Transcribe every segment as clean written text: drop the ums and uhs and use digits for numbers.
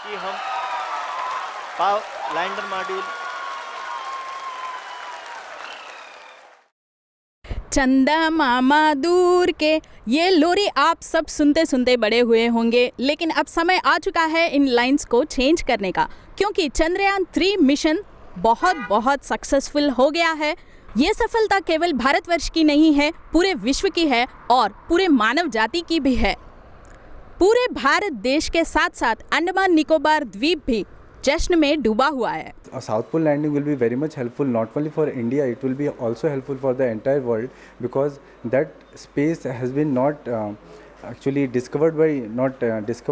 कि हम power lander module चंदा मामा दूर के, ये लोरी आप सब सुनते सुनते बड़े हुए होंगे, लेकिन अब समय आ चुका है इन लाइंस को चेंज करने का, क्योंकि चंद्रयान 3 मिशन बहुत सक्सेसफुल हो गया है। ये सफलता केवल भारतवर्ष की नहीं है, पूरे विश्व की है और पूरे मानव जाति की भी है। पूरे भारत देश के साथ साथ अंडमान निकोबार द्वीप भी जश्न में डूबा हुआ है। A South Pole landing will be very much helpful not only for India, it will be also helpful for the entire world, because that space has been not actually discovered by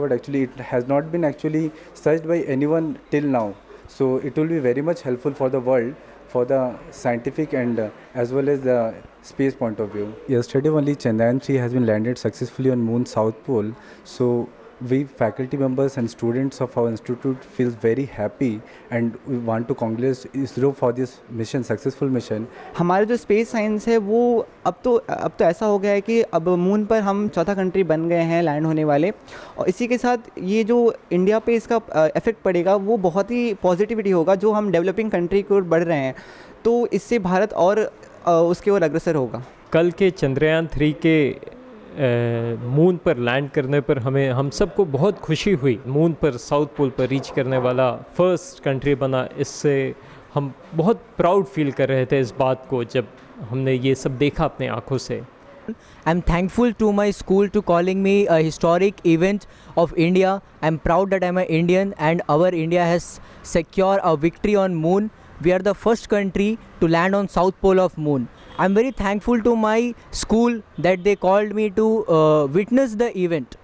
actually it has not been actually searched by anyone till now. So it will be very much helpful for the world, for the scientific and as well as the space point of view. Yesterday only Chandrayaan 3 has been landed successfully on Moon's South Pole. So we faculty members and students of our institute feel very happy and we want to congratulate ISRO for this mission, successful mission. हमारा जो space science है वो अब तो ऐसा हो गया है कि अब मून पर हम चौथा कंट्री बन गए हैं लैंड होने वाले, और इसी के साथ ये जो इंडिया पे इसका इफेक्ट पड़ेगा वो बहुत ही पॉजिटिविटी होगा, जो हम डेवलपिंग कंट्री की ओर बढ़ रहे हैं, तो इससे भारत और उसकी ओर अग्रसर होगा। कल के चंद्रयान 3 के मून पर लैंड करने पर हम सबको बहुत खुशी हुई। मून पर साउथ पोल पर रीच करने वाला फर्स्ट कंट्री बना, इससे हम बहुत प्राउड फील कर रहे थे इस बात को जब हमने ये सब देखा अपने आँखों से। I'm thankful to my school to calling me a historic event of India. I'm proud that I'm an Indian and our India has secured a victory on moon. We are the first country to land on South Pole of moon. I'm very thankful to my school that they called me to witness the event,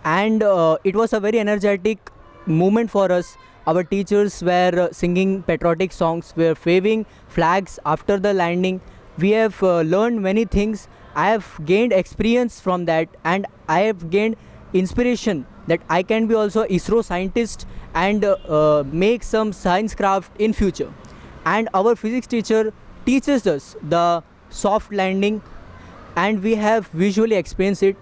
and it was a very energetic moment for us. Our teachers were singing patriotic songs, were waving flags after the landing. We have learned many things. I have gained experience from that, and I have gained inspiration that I can be also ISRO scientist and make some science craft in future. And our physics teacher teaches us the soft landing, and we have visually experienced it.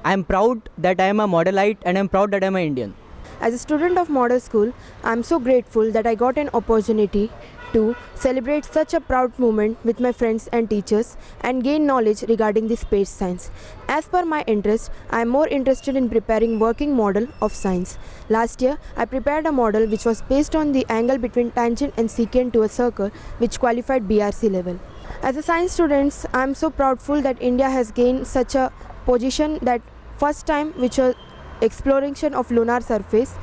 I am proud that I am a modelite, and I am proud that I am an Indian. As a student of model school, I am so grateful that I got an opportunity to celebrate such a proud moment with my friends and teachers and gain knowledge regarding the space science. As per my interest, I am more interested in preparing working model of science. Last year, I prepared a model which was based on the angle between tangent and secant to a circle, which qualified BRC level. As a science student, I am so proudful that India has gained such a position, that first time which was exploration of lunar surface.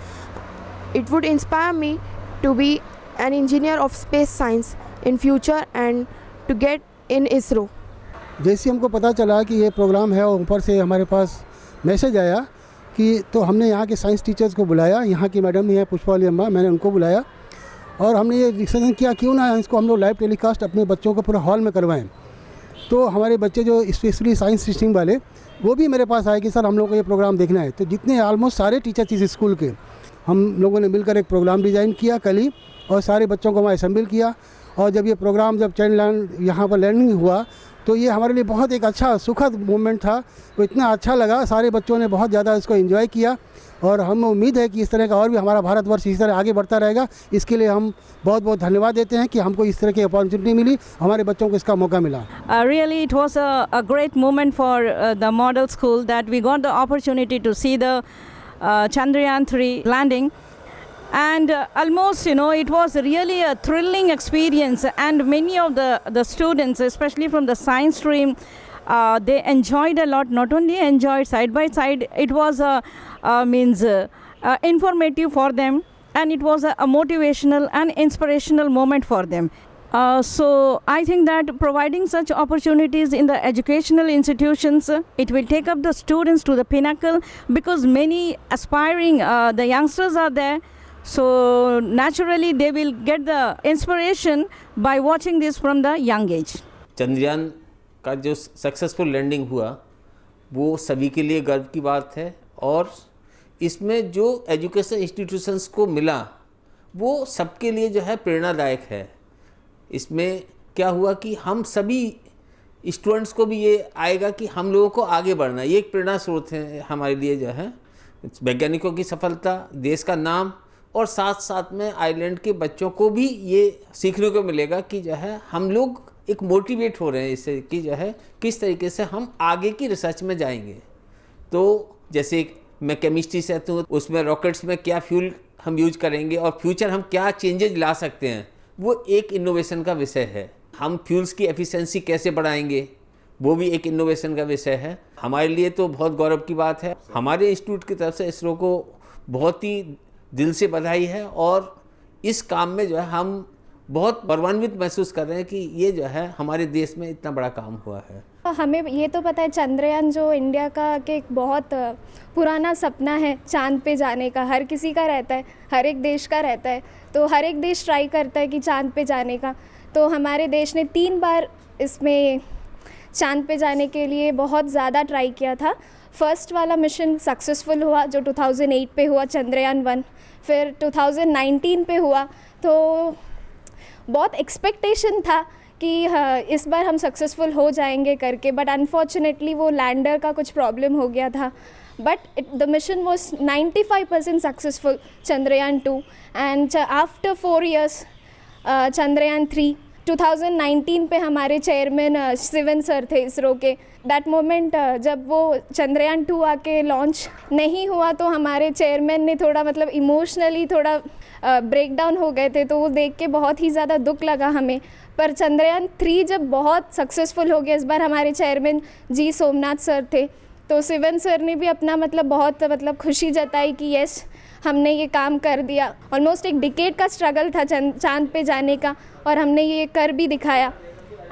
It would inspire me to be an engineer of space science in future and to get in ISRO. जैसे हमको पता चला कि ये programme है और ऊपर से हमारे पास मैसेज आया कि, तो हमने यहाँ के साइंस टीचर्स को बुलाया, यहाँ की मैडम ही है पुष्पावली अम्मा, मैंने उनको बुलाया और हमने ये डिस्कशन किया क्यों ना इसको हम लोग लाइव टेलीकास्ट अपने बच्चों को पूरा हॉल में करवाएं। तो हमारे बच्चे जो स्पेशली साइंस टीचिंग वाले वो भी मेरे पास आए कि सर हम लोग को ये प्रोग्राम देखना है। तो जितने ऑलमोस्ट सारे टीचर्स इस स्कूल के हम लोगों ने मिलकर एक प्रोग्राम डिज़ाइन किया कल ही, और सारे बच्चों को वहाँ असेंबल किया, और जब ये प्रोग्राम जब चंद्रयान यहाँ पर लैंडिंग हुआ तो ये हमारे लिए बहुत एक अच्छा सुखद मोमेंट था। तो इतना अच्छा लगा, सारे बच्चों ने बहुत ज़्यादा इसको एंजॉय किया, और हम उम्मीद है कि इस तरह का और भी हमारा भारतवर्ष इस तरह आगे बढ़ता रहेगा। इसके लिए हम बहुत बहुत धन्यवाद देते हैं कि हमको इस तरह की अपॉर्चुनिटी मिली, हमारे बच्चों को इसका मौका मिला। Really it was a great moment for the model school that we got the opportunity to see the Chandrayaan 3 landing. And almost, it was really a thrilling experience, and many of the students, especially from the science stream, they enjoyed a lot. Not only enjoyed side by side, it was informative for them, and it was a motivational and inspirational moment for them. So I think that providing such opportunities in the educational institutions, it will take up the students to the pinnacle, because many aspiring the youngsters are there. So naturally they will get the inspiration by watching this from the young age. Chandrayaan का जो successful landing हुआ वो सभी के लिए गर्व की बात है, और इसमें जो एजुकेशन इंस्टीट्यूशंस को मिला वो सबके लिए जो है प्रेरणादायक है। इसमें क्या हुआ कि हम सभी स्टूडेंट्स को भी ये आएगा कि हम लोगों को आगे बढ़ना, ये एक प्रेरणा स्रोत है हमारे लिए जो है। वैज्ञानिकों की सफलता, देश का नाम और साथ साथ में आइलैंड के बच्चों को भी ये सीखने को मिलेगा कि जो है हम लोग एक मोटिवेट हो रहे हैं इससे कि जो है किस तरीके से हम आगे की रिसर्च में जाएंगे। तो जैसे मैं केमिस्ट्री से हूँ, उसमें रॉकेट्स में क्या फ्यूल हम यूज करेंगे और फ्यूचर हम क्या चेंजेज ला सकते हैं, वो एक इनोवेशन का विषय है। हम फ्यूल्स की एफिशिएंसी कैसे बढ़ाएंगे, वो भी एक इनोवेशन का विषय है। हमारे लिए तो बहुत गौरव की बात है। हमारे इंस्टीट्यूट की तरफ से इसरो को बहुत ही दिल से बधाई है और इस काम में जो है हम बहुत गौरवान्वित महसूस कर रहे हैं कि ये जो है हमारे देश में इतना बड़ा काम हुआ है। हमें ये तो पता है चंद्रयान जो इंडिया का के एक बहुत पुराना सपना है चांद पे जाने का, हर किसी का रहता है, हर एक देश का रहता है। तो हर एक देश ट्राई करता है कि चांद पे जाने का। तो हमारे देश ने 3 बार इसमें चांद पे जाने के लिए बहुत ज़्यादा ट्राई किया था। फर्स्ट वाला मिशन सक्सेसफुल हुआ जो 2008 पे हुआ, चंद्रयान 1। फिर 2019 पे हुआ। तो बहुत एक्सपेक्टेशन था कि इस बार हम सक्सेसफुल हो जाएंगे करके, बट अनफॉर्चुनेटली वो लैंडर का कुछ प्रॉब्लम हो गया था। But the mission was 95% successful, Chandrayaan 2। And after 4 years Chandrayaan 3 2019 पे हमारे चेयरमैन शिवन सर थे इसरो के। दैट मोमेंट जब वो चंद्रयान 2 आके लॉन्च नहीं हुआ तो हमारे चेयरमैन ने थोड़ा मतलब इमोशनली थोड़ा ब्रेक डाउन हो गए थे। तो वो देख के बहुत ही ज़्यादा दुख लगा हमें। पर चंद्रयान 3 जब बहुत सक्सेसफुल हो गया, इस बार हमारे चेयरमैन जी सोमनाथ सर थे, तो शिवन सर ने भी अपना बहुत खुशी जताई कि यस हमने ये काम कर दिया। ऑलमोस्ट एक डिकेड का स्ट्रगल था चांद पे जाने का और हमने ये कर भी दिखाया।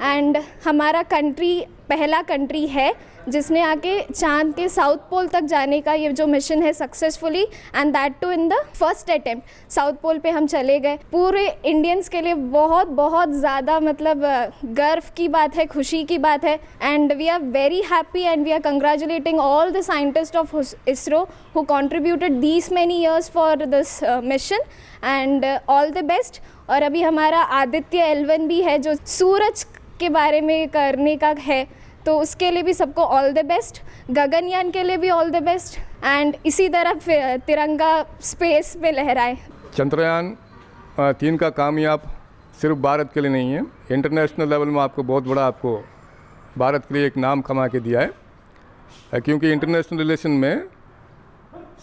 एंड हमारा कंट्री पहला कंट्री है जिसने आके चांद के साउथ पोल तक जाने का ये जो मिशन है successfully, and that too in the first attempt south pole पे हम चले गए। पूरे इंडियंस के लिए बहुत ज़्यादा गर्व की बात है, खुशी की बात है। And we are very happy and we are congratulating all the scientist of ISRO who contributed these many years for this mission and all the best. और अभी हमारा आदित्य L1 भी है जो सूरज के बारे में करने का है, तो उसके लिए भी सबको ऑल द बेस्ट। गगनयान के लिए भी ऑल द बेस्ट एंड इसी तरह तिरंगा स्पेस पे लहराए। चंद्रयान 3 का कामयाब सिर्फ भारत के लिए नहीं है, इंटरनेशनल लेवल में आपको बहुत बड़ा आपको भारत के लिए एक नाम कमा के दिया है। क्योंकि इंटरनेशनल रिलेशन में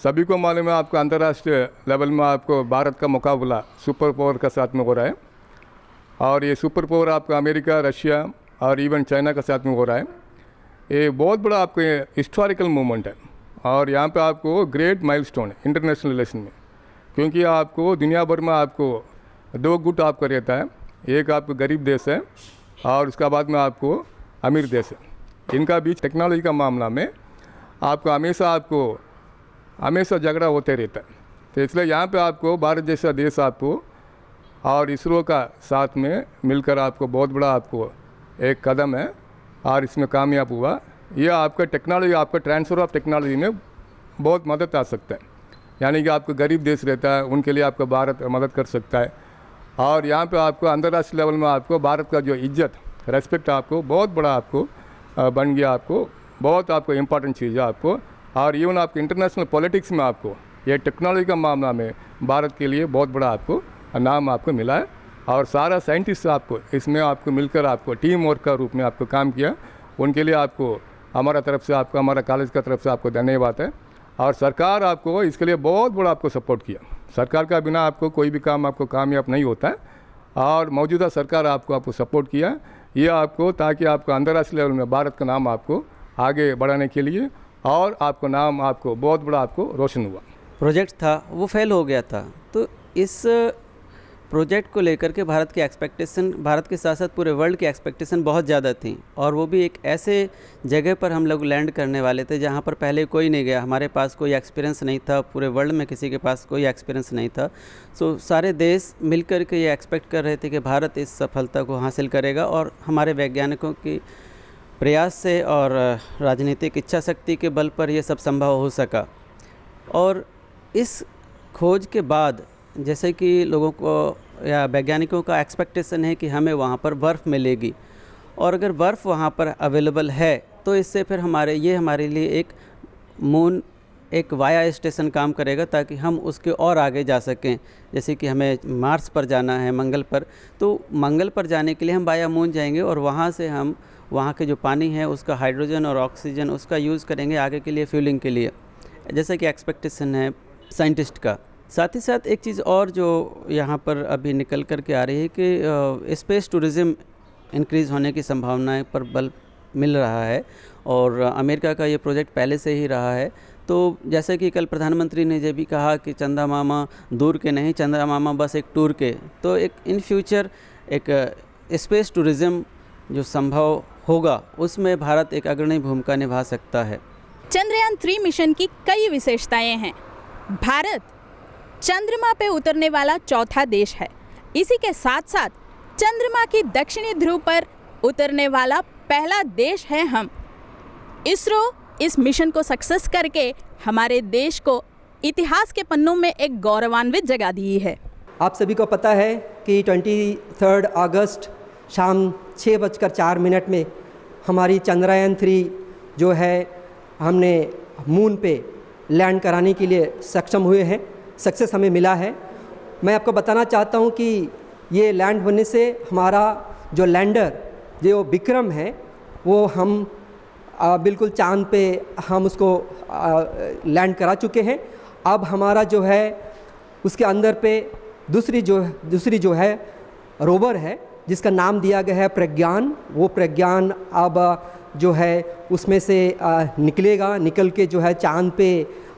सभी को मालूम है आपको अंतर्राष्ट्रीय लेवल में आपको भारत का मुकाबला सुपर पावर का साथ में हो रहा है और ये सुपर पावर आपका अमेरिका, रशिया और इवन चाइना के साथ में हो रहा है। ये बहुत बड़ा आपको हिस्टोरिकल मूवमेंट है और यहाँ पे आपको ग्रेट माइलस्टोन है इंटरनेशनल रिलेशन में, क्योंकि आपको दुनिया भर में आपको 2 गुट आपका रहता है, एक आपको गरीब देश है और उसका बाद में आपको अमीर देश है। इनका बीच टेक्नोलॉजी का मामला में आपको हमेशा झगड़ा होते रहता है। तो इसलिए यहाँ पे आपको भारत जैसा देश आपको और इसरो का साथ में मिलकर आपको बहुत बड़ा आपको एक कदम है और इसमें कामयाब हुआ। ये आपका टेक्नोलॉजी, आपका ट्रांसफ़र ऑफ टेक्नोलॉजी में बहुत मदद आ सकता है। यानी कि आपको गरीब देश रहता है उनके लिए आपका भारत मदद कर सकता है और यहाँ पे आपको अंतर्राष्ट्रीय लेवल में आपको भारत का जो इज्जत, रेस्पेक्ट आपको बहुत बड़ा आपको बन गया। आपको बहुत आपको इम्पॉर्टेंट चीज़ है आपको और इवन आपको इंटरनेशनल पॉलिटिक्स में आपको ये टेक्नोलॉजी का मामला में भारत के लिए बहुत बड़ा आपको नाम आपको मिला है और सारा साइंटिस्ट आपको इसमें आपको मिलकर आपको टीम वर्क का रूप में आपको काम किया। उनके लिए आपको हमारा तरफ से आपको, हमारा कॉलेज का तरफ से आपको धन्यवाद है और सरकार आपको इसके लिए बहुत बड़ा आपको सपोर्ट किया। सरकार का बिना आपको कोई भी काम आपको कामयाब नहीं होता है और मौजूदा सरकार आपको सपोर्ट किया ये आपको, ताकि आपको अंतर्राष्ट्रीय लेवल में भारत का नाम आपको आगे बढ़ाने के लिए और आपको नाम आपको बहुत बड़ा आपको रोशन हुआ। प्रोजेक्ट था वो फेल हो गया था, तो इस प्रोजेक्ट को लेकर के भारत की एक्सपेक्टेशन, भारत के साथ साथ पूरे वर्ल्ड की एक्सपेक्टेशन बहुत ज़्यादा थी और वो भी एक ऐसे जगह पर हम लोग लैंड करने वाले थे जहाँ पर पहले कोई नहीं गया, हमारे पास कोई एक्सपीरियंस नहीं था, पूरे वर्ल्ड में किसी के पास कोई एक्सपीरियंस नहीं था। सो सारे देश मिल कर के ये एक्सपेक्ट कर रहे थे कि भारत इस सफलता को हासिल करेगा और हमारे वैज्ञानिकों की प्रयास से और राजनीतिक इच्छा शक्ति के बल पर यह सब संभव हो सका। और इस खोज के बाद जैसे कि लोगों को या वैज्ञानिकों का एक्सपेक्टेशन है कि हमें वहाँ पर बर्फ़ मिलेगी और अगर बर्फ़ वहाँ पर अवेलेबल है तो इससे फिर हमारे लिए एक मून एक वाया स्टेशन काम करेगा ताकि हम उसके और आगे जा सकें। जैसे कि हमें मार्स पर जाना है, मंगल पर, तो मंगल पर जाने के लिए हम वाया मून जाएंगे और वहाँ से हम वहाँ के जो पानी है उसका हाइड्रोजन और ऑक्सीजन उसका यूज़ करेंगे आगे के लिए फ्यूलिंग के लिए, जैसा कि एक्सपेक्टेशन है साइंटिस्ट का। साथ ही साथ एक चीज़ और जो यहाँ पर अभी निकल कर के आ रही है कि स्पेस टूरिज़्म इंक्रीज़ होने की संभावनाएं पर बल मिल रहा है और अमेरिका का ये प्रोजेक्ट पहले से ही रहा है। तो जैसे कि कल प्रधानमंत्री ने ये भी कहा कि चंदा मामा दूर के नहीं, चंदा मामा बस एक टूर के, तो एक इन फ्यूचर एक स्पेस टूरिज़्म जो संभव होगा उसमें भारत एक अग्रणी भूमिका निभा सकता है। चंद्रयान 3 मिशन की कई विशेषताएं हैं। भारत चंद्रमा पे उतरने वाला चौथा देश है। इसी के साथ साथ चंद्रमा की दक्षिणी ध्रुव पर उतरने वाला पहला देश है हम। इसरो इस मिशन को सक्सेस करके हमारे देश को इतिहास के पन्नों में एक गौरवान्वित जगह दी है। आप सभी को पता है कि 23 अगस्त शाम 6:04 में हमारी चंद्रयान 3 जो है हमने मून पे लैंड कराने के लिए सक्षम हुए हैं, सक्सेस हमें मिला है। मैं आपको बताना चाहता हूँ कि ये लैंड होने से हमारा जो लैंडर जो विक्रम है वो हम बिल्कुल चांद पे हम उसको लैंड करा चुके हैं। अब हमारा जो है उसके अंदर पे दूसरी जो है रोवर है जिसका नाम दिया गया है प्रज्ञान। वो प्रज्ञान अब जो है उसमें से निकल के जो है चांद पे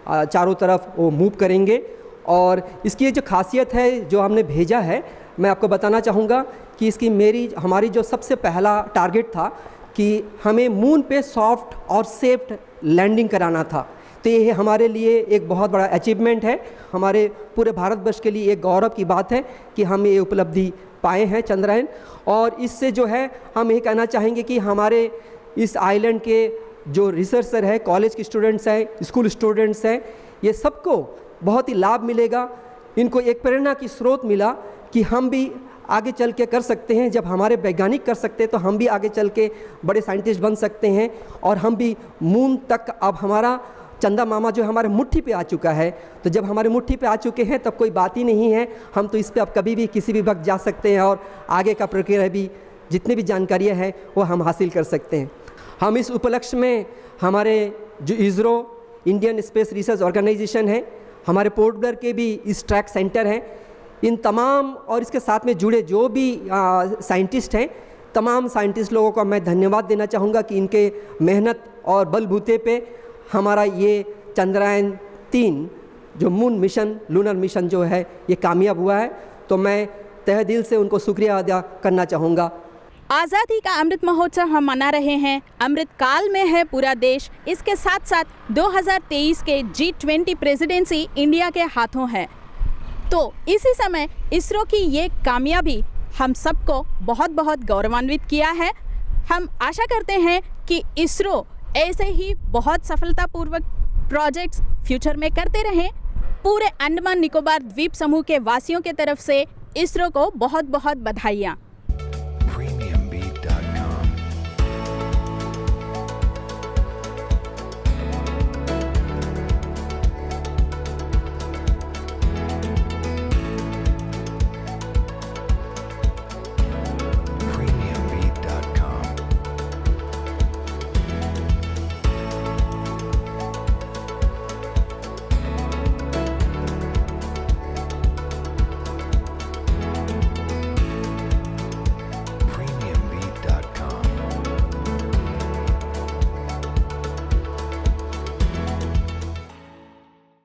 चारों तरफ वो मूव करेंगे। और इसकी जो खासियत है जो हमने भेजा है, मैं आपको बताना चाहूँगा कि इसकी हमारी जो सबसे पहला टारगेट था कि हमें मून पे सॉफ्ट और सेफ लैंडिंग कराना था। तो ये हमारे लिए एक बहुत बड़ा अचीवमेंट है, हमारे पूरे भारतवर्ष के लिए एक गौरव की बात है कि हम ये उपलब्धि पाए हैं चंद्रयान। और इससे जो है हम ये कहना चाहेंगे कि हमारे इस आइलैंड के जो रिसर्चर है, कॉलेज के स्टूडेंट्स हैं, स्कूल स्टूडेंट्स हैं, ये सबको बहुत ही लाभ मिलेगा। इनको एक प्रेरणा की स्रोत मिला कि हम भी आगे चल के कर सकते हैं। जब हमारे वैज्ञानिक कर सकते हैं तो हम भी आगे चल के बड़े साइंटिस्ट बन सकते हैं और हम भी मून तक, अब हमारा चंदा मामा जो हमारे मुट्ठी पे आ चुका है। तो जब हमारे मुट्ठी पे आ चुके हैं तब कोई बात ही नहीं है, हम तो इस पे अब कभी भी किसी भी वक्त जा सकते हैं और आगे का प्रक्रिया भी जितनी भी जानकारियाँ हैं वो हम हासिल कर सकते हैं। हम इस उपलक्ष्य में हमारे जो ISRO Indian Space Research Organisation है, हमारे पोर्ट ब्लेयर के भी इस ट्रैक सेंटर हैं, इन तमाम और इसके साथ में जुड़े जो भी साइंटिस्ट हैं, तमाम साइंटिस्ट लोगों को मैं धन्यवाद देना चाहूँगा कि इनके मेहनत और बलबूते पे हमारा ये चंद्रयान 3 जो मून मिशन, लूनर मिशन जो है ये कामयाब हुआ है। तो मैं तहे दिल से उनको शुक्रिया अदा करना चाहूँगा। आज़ादी का अमृत महोत्सव हम मना रहे हैं, अमृत काल में है पूरा देश। इसके साथ साथ 2023 के G20 प्रेसिडेंसी इंडिया के हाथों है। तो इसी समय इसरो की ये कामयाबी हम सबको बहुत बहुत गौरवान्वित किया है। हम आशा करते हैं कि इसरो ऐसे ही बहुत सफलतापूर्वक प्रोजेक्ट्स फ्यूचर में करते रहें। पूरे अंडमान निकोबार द्वीप समूह के वासियों के तरफ से इसरो को बहुत बहुत बधाइयाँ।